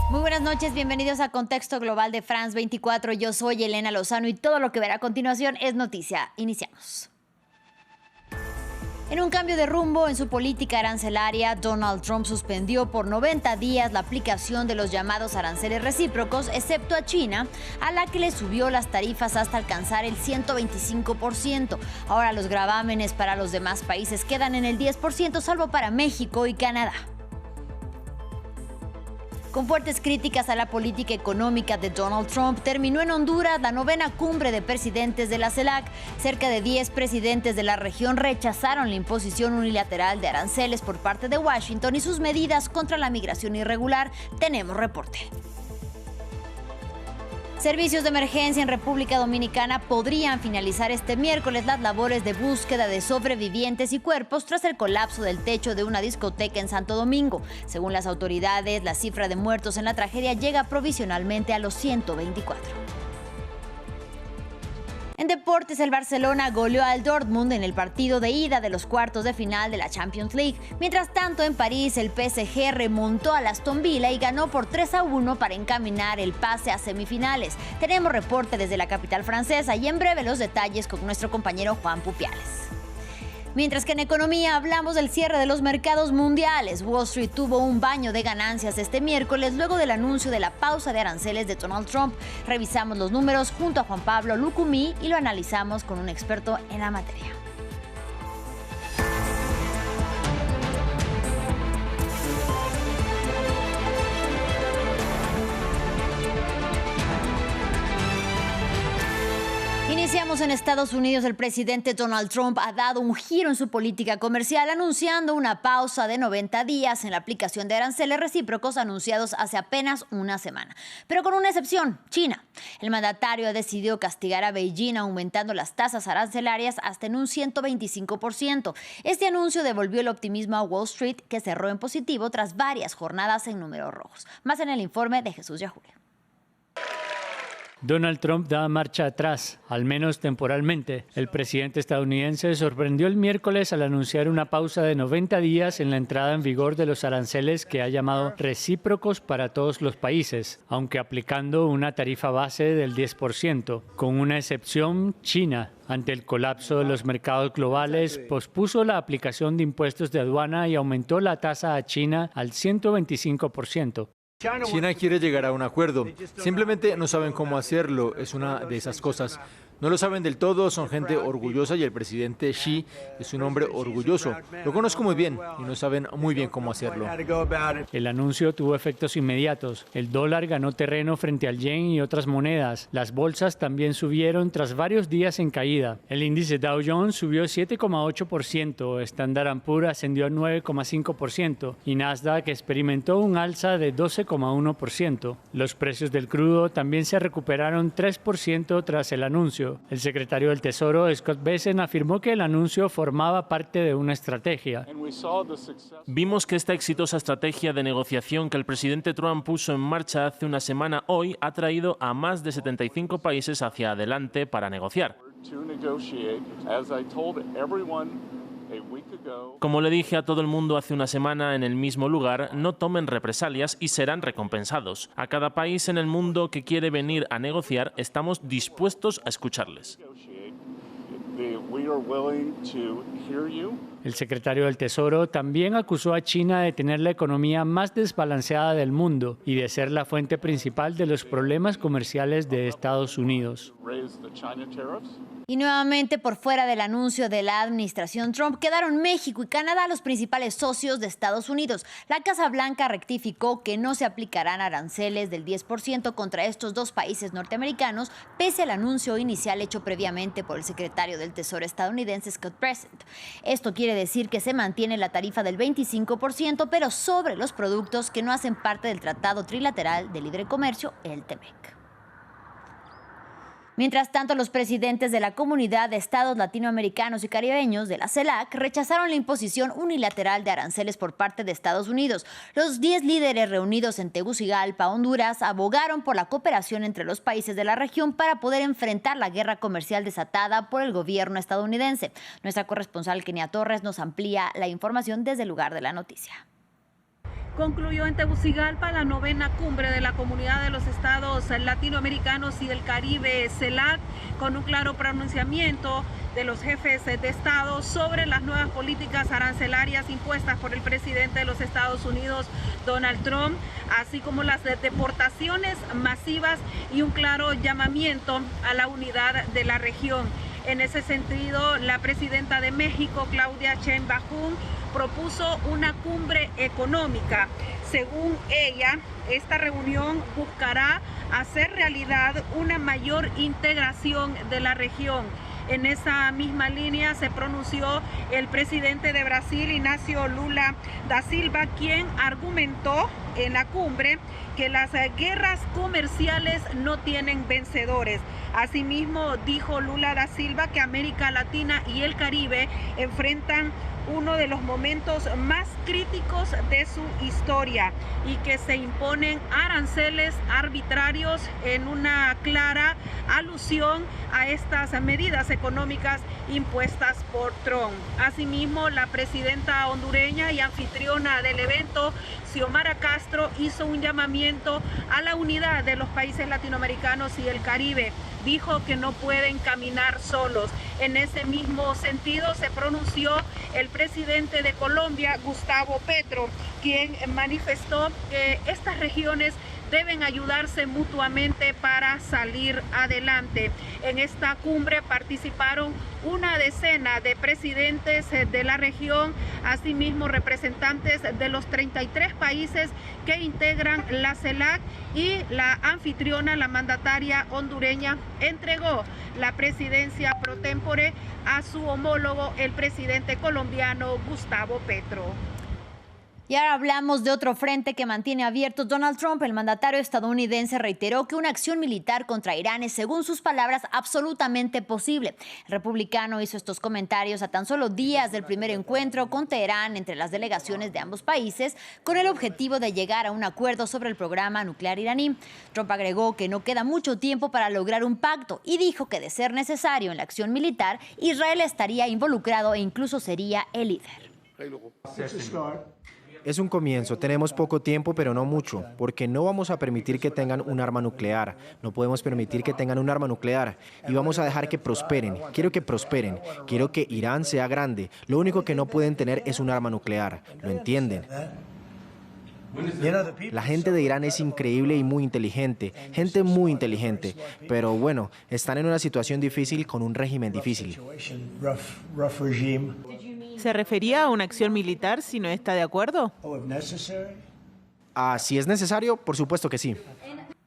Muy buenas noches, bienvenidos a Contexto Global de France 24. Yo soy Elena Lozano y todo lo que verá a continuación es noticia. Iniciamos. En un cambio de rumbo en su política arancelaria, Donald Trump suspendió por 90 días la aplicación de los llamados aranceles recíprocos, excepto a China, a la que le subió las tarifas hasta alcanzar el 125%. Ahora los gravámenes para los demás países quedan en el 10%, salvo para México y Canadá. Con fuertes críticas a la política económica de Donald Trump, terminó en Honduras la 9ª cumbre de presidentes de la CELAC. Cerca de 10 presidentes de la región rechazaron la imposición unilateral de aranceles por parte de Washington y sus medidas contra la migración irregular. Tenemos reporte. Servicios de emergencia en República Dominicana podrían finalizar este miércoles las labores de búsqueda de sobrevivientes y cuerpos tras el colapso del techo de una discoteca en Santo Domingo. Según las autoridades, la cifra de muertos en la tragedia llega provisionalmente a los 124. En deportes, el Barcelona goleó al Dortmund en el partido de ida de los cuartos de final de la Champions League. Mientras tanto, en París, el PSG remontó al Aston Villa y ganó por 3-1 para encaminar el pase a semifinales. Tenemos reporte desde la capital francesa y en breve los detalles con nuestro compañero Juan Pupiales. Mientras que en economía hablamos del cierre de los mercados mundiales, Wall Street tuvo un baño de ganancias este miércoles luego del anuncio de la pausa de aranceles de Donald Trump. Revisamos los números junto a Juan Pablo Lucumí y lo analizamos con un experto en la materia. Iniciamos en Estados Unidos. El presidente Donald Trump ha dado un giro en su política comercial, anunciando una pausa de 90 días en la aplicación de aranceles recíprocos anunciados hace apenas una semana. Pero con una excepción, China. El mandatario ha decidido castigar a Beijing aumentando las tasas arancelarias hasta en un 125%. Este anuncio devolvió el optimismo a Wall Street, que cerró en positivo tras varias jornadas en números rojos. Más en el informe de Jesús Yahulio. Donald Trump da marcha atrás, al menos temporalmente. El presidente estadounidense sorprendió el miércoles al anunciar una pausa de 90 días en la entrada en vigor de los aranceles que ha llamado recíprocos para todos los países, aunque aplicando una tarifa base del 10%. Con una excepción, China, ante el colapso de los mercados globales, pospuso la aplicación de impuestos de aduana y aumentó la tasa a China al 125%. China quiere llegar a un acuerdo. Simplemente no saben cómo hacerlo. Es una de esas cosas. No lo saben del todo, son gente orgullosa y el presidente Xi es un hombre orgulloso. Lo conozco muy bien y no saben muy bien cómo hacerlo. El anuncio tuvo efectos inmediatos. El dólar ganó terreno frente al yen y otras monedas. Las bolsas también subieron tras varios días en caída. El índice Dow Jones subió 7,8%, Standard & Poor's ascendió a 9,5% y Nasdaq experimentó un alza de 12,1%. Los precios del crudo también se recuperaron 3% tras el anuncio. El secretario del Tesoro, Scott Bessent, afirmó que el anuncio formaba parte de una estrategia. Vimos que esta exitosa estrategia de negociación que el presidente Trump puso en marcha hace una semana hoy ha traído a más de 75 países hacia adelante para negociar. Como le dije a todo el mundo hace una semana en el mismo lugar, no tomen represalias y serán recompensados. A cada país en el mundo que quiere venir a negociar, estamos dispuestos a escucharles. El secretario del Tesoro también acusó a China de tener la economía más desbalanceada del mundo y de ser la fuente principal de los problemas comerciales de Estados Unidos. Y nuevamente, por fuera del anuncio de la administración Trump, quedaron México y Canadá los principales socios de Estados Unidos. La Casa Blanca rectificó que no se aplicarán aranceles del 10% contra estos dos países norteamericanos, pese al anuncio inicial hecho previamente por el secretario del Tesoro estadounidense Scott Bessent. Esto quiere decir que se mantiene la tarifa del 25%, pero sobre los productos que no hacen parte del Tratado Trilateral de Libre Comercio, el TEMEC. Mientras tanto, los presidentes de la Comunidad de Estados Latinoamericanos y Caribeños de la CELAC rechazaron la imposición unilateral de aranceles por parte de Estados Unidos. Los 10 líderes reunidos en Tegucigalpa, Honduras, abogaron por la cooperación entre los países de la región para poder enfrentar la guerra comercial desatada por el gobierno estadounidense. Nuestra corresponsal Kenia Torres nos amplía la información desde el lugar de la noticia. concluyó en Tegucigalpa la 9ª cumbre de la Comunidad de los Estados Latinoamericanos y del Caribe, CELAC, con un claro pronunciamiento de los jefes de Estado sobre las nuevas políticas arancelarias impuestas por el presidente de los Estados Unidos, Donald Trump, así como las deportaciones masivas y un claro llamamiento a la unidad de la región. En ese sentido, la presidenta de México, Claudia Sheinbaum, propuso una cumbre económica. Según ella, esta reunión buscará hacer realidad una mayor integración de la región. En esa misma línea se pronunció el presidente de Brasil, Inácio Lula da Silva, quien argumentó en la cumbre que las guerras comerciales no tienen vencedores. Asimismo, dijo Lula da Silva que América Latina y el Caribe enfrentan uno de los momentos más críticos de su historia y que se imponen aranceles arbitrarios en una clara alusión a estas medidas económicas impuestas por Trump. Asimismo, la presidenta hondureña y anfitriona del evento, Xiomara Castro, hizo un llamamiento a la unidad de los países latinoamericanos y el Caribe. Dijo que no pueden caminar solos. En ese mismo sentido se pronunció el presidente de Colombia, Gustavo Petro, quien manifestó que estas regiones deben ayudarse mutuamente para salir adelante. En esta cumbre participaron una decena de presidentes de la región, asimismo representantes de los 33 países que integran la CELAC, y la anfitriona, la mandataria hondureña, entregó la presidencia pro tempore a su homólogo, el presidente colombiano Gustavo Petro. Y ahora hablamos de otro frente que mantiene abiertos Donald Trump. El mandatario estadounidense reiteró que una acción militar contra Irán es, según sus palabras, absolutamente posible. El republicano hizo estos comentarios a tan solo días del primer encuentro con Teherán entre las delegaciones de ambos países, con el objetivo de llegar a un acuerdo sobre el programa nuclear iraní. Trump agregó que no queda mucho tiempo para lograr un pacto y dijo que, de ser necesario en la acción militar, Israel estaría involucrado e incluso sería el líder. Es un comienzo, tenemos poco tiempo, pero no mucho, porque no vamos a permitir que tengan un arma nuclear, no podemos permitir que tengan un arma nuclear y vamos a dejar que prosperen. Quiero que prosperen, quiero que Irán sea grande, lo único que no pueden tener es un arma nuclear, ¿lo entienden? La gente de Irán es increíble y muy inteligente, gente muy inteligente, pero bueno, están en una situación difícil con un régimen difícil. ¿Se refería a una acción militar si no está de acuerdo? Si es necesario, por supuesto que sí.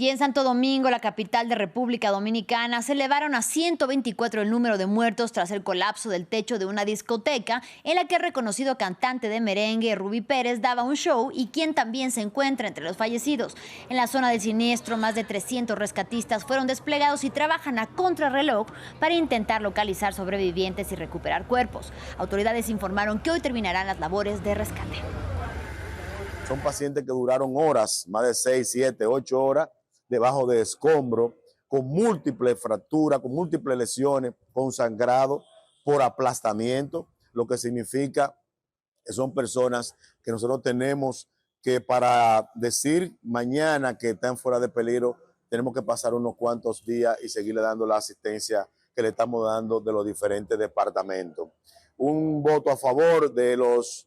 Y en Santo Domingo, la capital de República Dominicana, se elevaron a 124 el número de muertos tras el colapso del techo de una discoteca en la que el reconocido cantante de merengue Rubí Pérez daba un show y quien también se encuentra entre los fallecidos. En la zona del siniestro, más de 300 rescatistas fueron desplegados y trabajan a contrarreloj para intentar localizar sobrevivientes y recuperar cuerpos. Autoridades informaron que hoy terminarán las labores de rescate. Son pacientes que duraron horas, más de 6, 7, 8 horas, debajo de escombro, con múltiples fracturas, con múltiples lesiones, con sangrado por aplastamiento, lo que significa que son personas que nosotros tenemos que, para decir mañana que están fuera de peligro, tenemos que pasar unos cuantos días y seguirle dando la asistencia que le estamos dando de los diferentes departamentos. Un voto a favor de los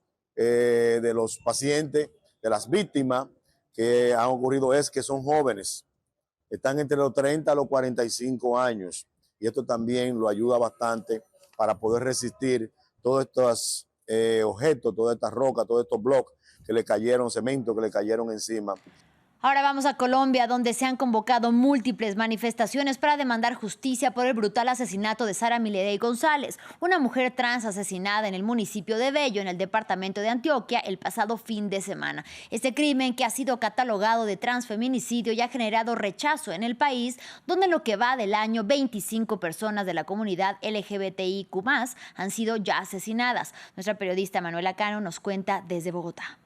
pacientes, de las víctimas que han ocurrido, es que son jóvenes. Están entre los 30 a los 45 años y esto también lo ayuda bastante para poder resistir todos estos objetos, todas estas rocas, todos estos bloques que le cayeron, cemento que le cayeron encima. Ahora vamos a Colombia, donde se han convocado múltiples manifestaciones para demandar justicia por el brutal asesinato de Sara Milady González, una mujer trans asesinada en el municipio de Bello, en el departamento de Antioquia, el pasado fin de semana. Este crimen, que ha sido catalogado de transfeminicidio y ha generado rechazo en el país, donde en lo que va del año 25 personas de la comunidad LGBTIQ+ han sido ya asesinadas. Nuestra periodista Manuela Cano nos cuenta desde Bogotá.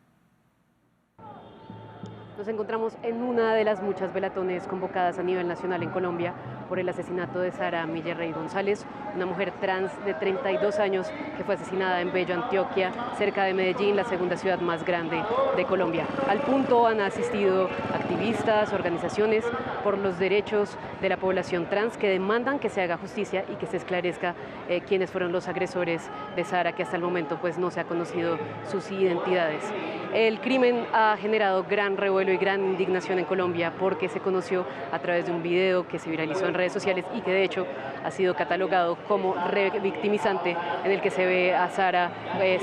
Nos encontramos en una de las muchas velatones convocadas a nivel nacional en Colombia por el asesinato de Sara Millerrey González, una mujer trans de 32 años que fue asesinada en Bello, Antioquia, cerca de Medellín, la segunda ciudad más grande de Colombia. Al punto han asistido activistas, organizaciones por los derechos de la población trans que demandan que se haga justicia y que se esclarezca quiénes fueron los agresores de Sara, que hasta el momento pues no se ha conocido sus identidades. El crimen ha generado gran revuelo y gran indignación en Colombia porque se conoció a través de un video que se viralizó en redes sociales y que de hecho ha sido catalogado como revictimizante, en el que se ve a Sara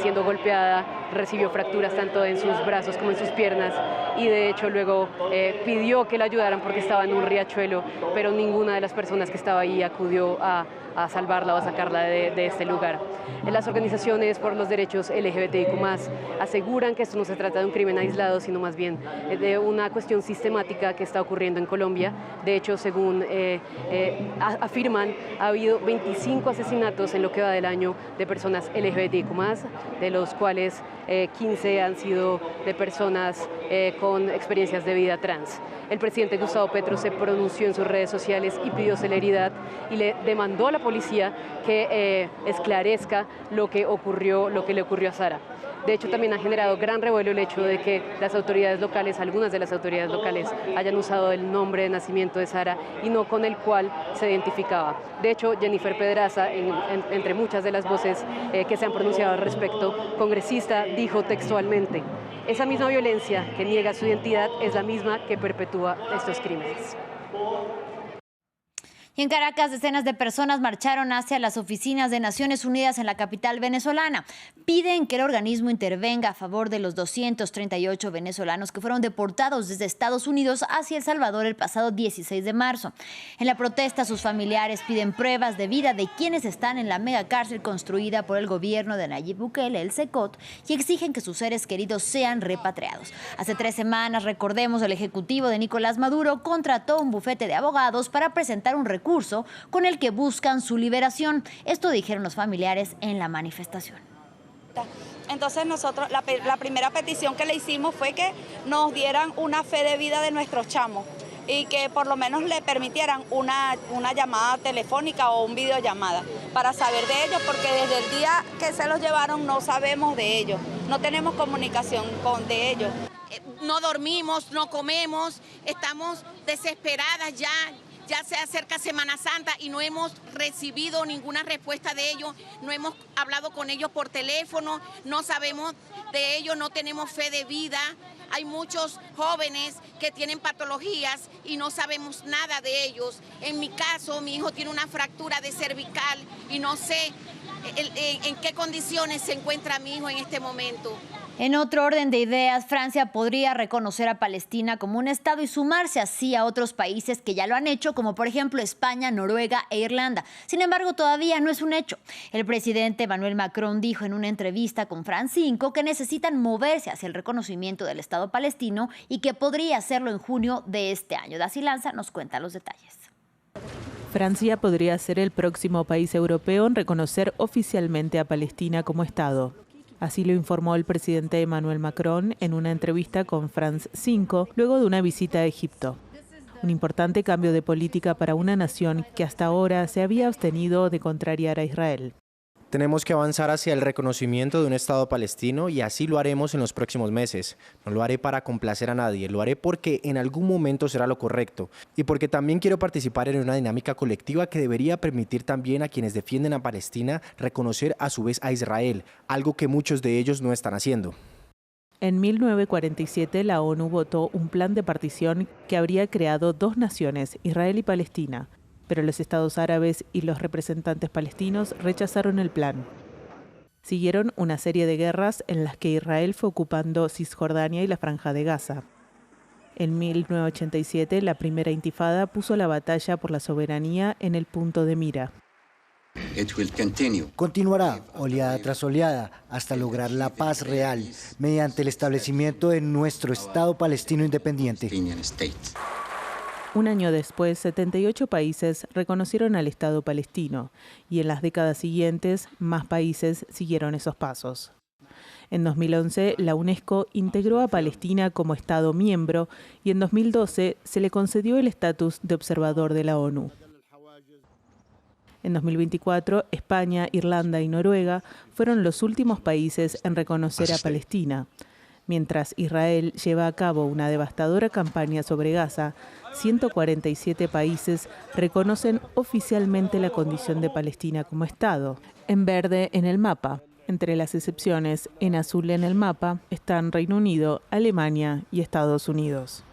siendo golpeada, recibió fracturas tanto en sus brazos como en sus piernas y de hecho luego pidió que la ayudaran porque estaba en un riachuelo, pero ninguna de las personas que estaba ahí acudió a salvarla o a sacarla de este lugar. Las organizaciones por los derechos LGBTIQ+ aseguran que esto no se trata de un crimen aislado, sino más bien de una cuestión sistemática que está ocurriendo en Colombia. De hecho, según afirman, ha habido 25 asesinatos en lo que va del año de personas LGBTIQ+, de los cuales 15 han sido de personas con experiencias de vida trans. El presidente Gustavo Petro se pronunció en sus redes sociales y pidió celeridad y le demandó a la policía que esclarezca lo que le ocurrió a Sara. De hecho, también ha generado gran revuelo el hecho de que las autoridades locales, algunas de las autoridades locales, hayan usado el nombre de nacimiento de Sara y no con el cual se identificaba. De hecho, Jennifer Pedraza, entre muchas de las voces que se han pronunciado al respecto, congresista, dijo textualmente: esa misma violencia que niega su identidad es la misma que perpetúa estos crímenes. Y en Caracas, decenas de personas marcharon hacia las oficinas de Naciones Unidas en la capital venezolana. Piden que el organismo intervenga a favor de los 238 venezolanos que fueron deportados desde Estados Unidos hacia El Salvador el pasado 16 de marzo. En la protesta, sus familiares piden pruebas de vida de quienes están en la megacárcel construida por el gobierno de Nayib Bukele, el SECOT, y exigen que sus seres queridos sean repatriados. Hace 3 semanas, recordemos, el ejecutivo de Nicolás Maduro contrató un bufete de abogados para presentar un recurso con el que buscan su liberación. Esto dijeron los familiares en la manifestación. Entonces nosotros, la primera petición que le hicimos fue que nos dieran una fe de vida de nuestros chamos y que por lo menos le permitieran una llamada telefónica o un videollamada para saber de ellos, porque desde el día que se los llevaron no sabemos de ellos, no tenemos comunicación de ellos. No dormimos, no comemos, estamos desesperadas ya. Ya se acerca Semana Santa y no hemos recibido ninguna respuesta de ellos, no hemos hablado con ellos por teléfono, no sabemos de ellos, no tenemos fe de vida. Hay muchos jóvenes que tienen patologías y no sabemos nada de ellos. En mi caso, mi hijo tiene una fractura de cervical y no sé en qué condiciones se encuentra mi hijo en este momento. En otro orden de ideas, Francia podría reconocer a Palestina como un estado y sumarse así a otros países que ya lo han hecho, como por ejemplo España, Noruega e Irlanda. Sin embargo, todavía no es un hecho. El presidente Emmanuel Macron dijo en una entrevista con France 5 que necesitan moverse hacia el reconocimiento del Estado palestino y que podría hacerlo en junio de este año. Daci Lanza nos cuenta los detalles. Francia podría ser el próximo país europeo en reconocer oficialmente a Palestina como Estado. Así lo informó el presidente Emmanuel Macron en una entrevista con France 5 luego de una visita a Egipto. Un importante cambio de política para una nación que hasta ahora se había abstenido de contrariar a Israel. Tenemos que avanzar hacia el reconocimiento de un Estado palestino y así lo haremos en los próximos meses. No lo haré para complacer a nadie, lo haré porque en algún momento será lo correcto y porque también quiero participar en una dinámica colectiva que debería permitir también a quienes defienden a Palestina reconocer a su vez a Israel, algo que muchos de ellos no están haciendo. En 1947 la ONU votó un plan de partición que habría creado 2 naciones, Israel y Palestina. Pero los estados árabes y los representantes palestinos rechazaron el plan. Siguieron una serie de guerras en las que Israel fue ocupando Cisjordania y la Franja de Gaza. En 1987, la primera intifada puso la batalla por la soberanía en el punto de mira. Continuará oleada tras oleada hasta lograr la paz real mediante el establecimiento de nuestro Estado palestino independiente. Un año después, 78 países reconocieron al Estado palestino y en las décadas siguientes, más países siguieron esos pasos. En 2011, la UNESCO integró a Palestina como Estado miembro y en 2012 se le concedió el estatus de observador de la ONU. En 2024, España, Irlanda y Noruega fueron los últimos países en reconocer a Palestina. Mientras Israel lleva a cabo una devastadora campaña sobre Gaza, 147 países reconocen oficialmente la condición de Palestina como Estado. En verde en el mapa. Entre las excepciones, en azul en el mapa, están Reino Unido, Alemania y Estados Unidos.